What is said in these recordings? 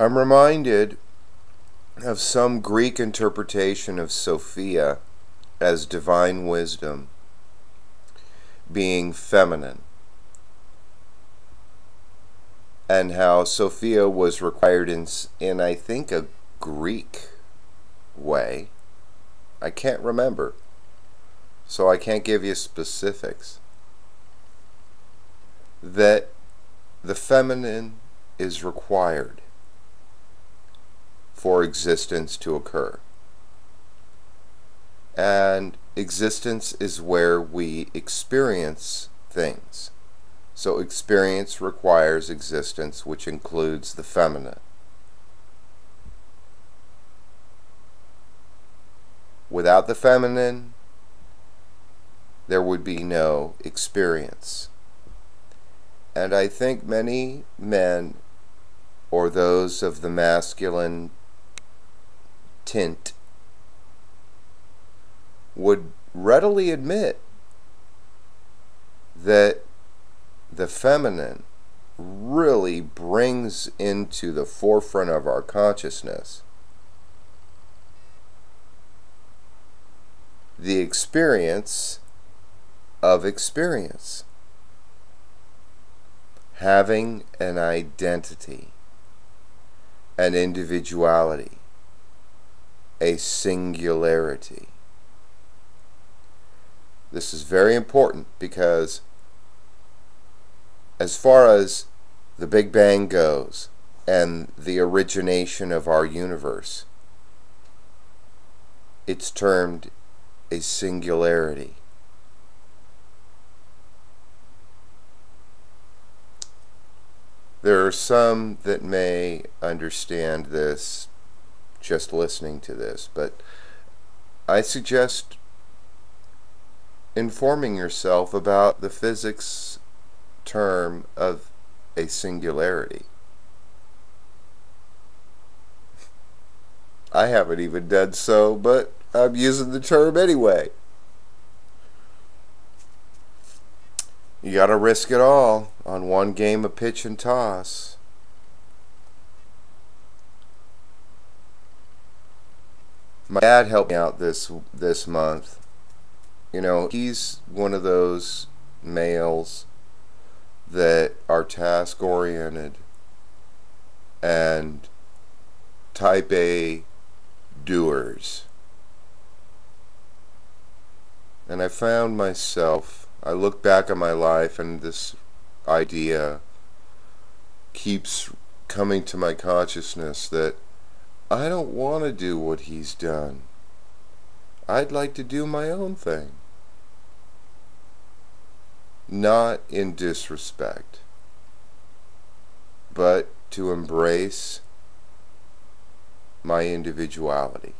I'm reminded of some Greek interpretation of Sophia as divine wisdom being feminine, and how Sophia was required in I think a Greek way. I can't remember, so I can't give you specifics. That the feminine is required for existence to occur. And existence is where we experience things. So experience requires existence, which includes the feminine. Without the feminine, there would be no experience. And I think many men, or those of the masculine tint, would readily admit that the feminine really brings into the forefront of our consciousness the experience of experience, having an identity, an individuality, a singularity. This is very important because as far as the Big Bang goes and the origination of our universe, it's termed a singularity. There are some that may understand this just listening to this, but I suggest informing yourself about the physics term of a singularity. I haven't even done so, but I'm using the term anyway. You gotta risk it all on one game of pitch and toss. My dad helped me out this month. You know, he's one of those males that are task oriented and type A doers. And I found myself, I look back at my life and this idea keeps coming to my consciousness that I don't want to do what he's done. I'd like to do my own thing. Not in disrespect, but to embrace my individuality,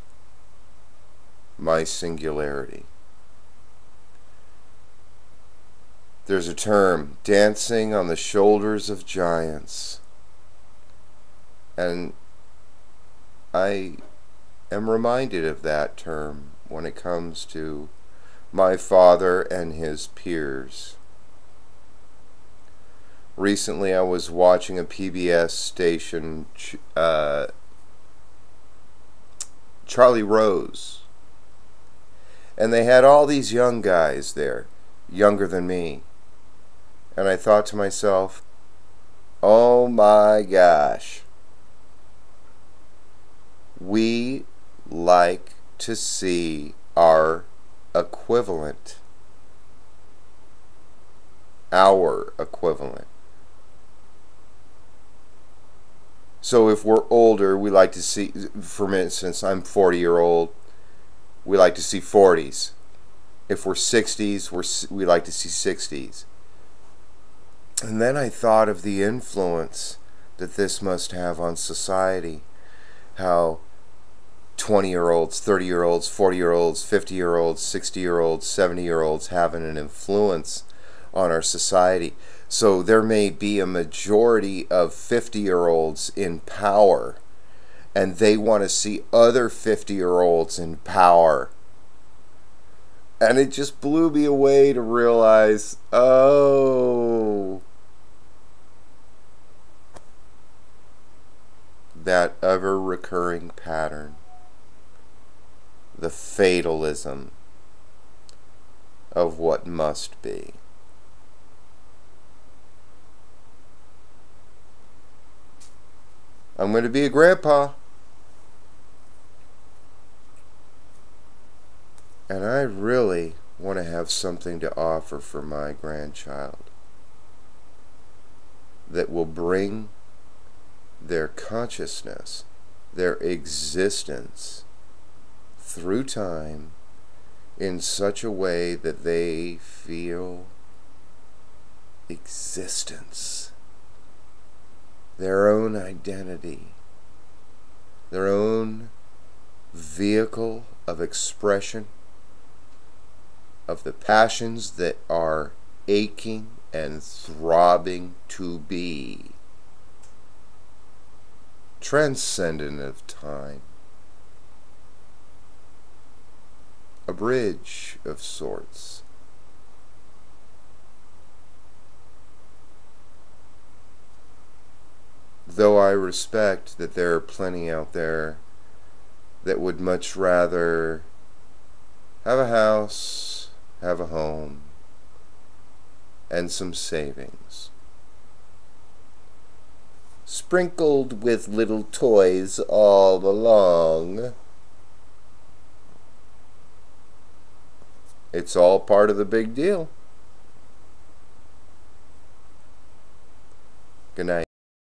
my singularity. There's a term, dancing on the shoulders of giants, and I am reminded of that term when it comes to my father and his peers. Recently I was watching a PBS station, Charlie Rose, and they had all these young guys there, younger than me, and I thought to myself, oh my gosh, we like to see our equivalent. So if we're older, we like to see, for instance, I'm 40-year-old, we like to see 40s. If we're 60s, we like to see 60s. And then I thought of the influence that this must have on society. How 20-year-olds, 30-year-olds, 40-year-olds, 50-year-olds, 60-year-olds, 70-year-olds having an influence on our society. So there may be a majority of 50-year-olds in power, and they want to see other 50-year-olds in power. And it just blew me away to realize, oh, that ever-recurring pattern, the fatalism of what must be. I'm going to be a grandpa, and I really want to have something to offer for my grandchild that will bring their consciousness, their existence through time in such a way that they feel existence, their own identity, their own vehicle of expression of the passions that are aching and throbbing to be, transcendent of time, a bridge of sorts. Though I respect that there are plenty out there that would much rather have a house, have a home, and some savings, sprinkled with little toys all along. It's all part of the big deal. Good night.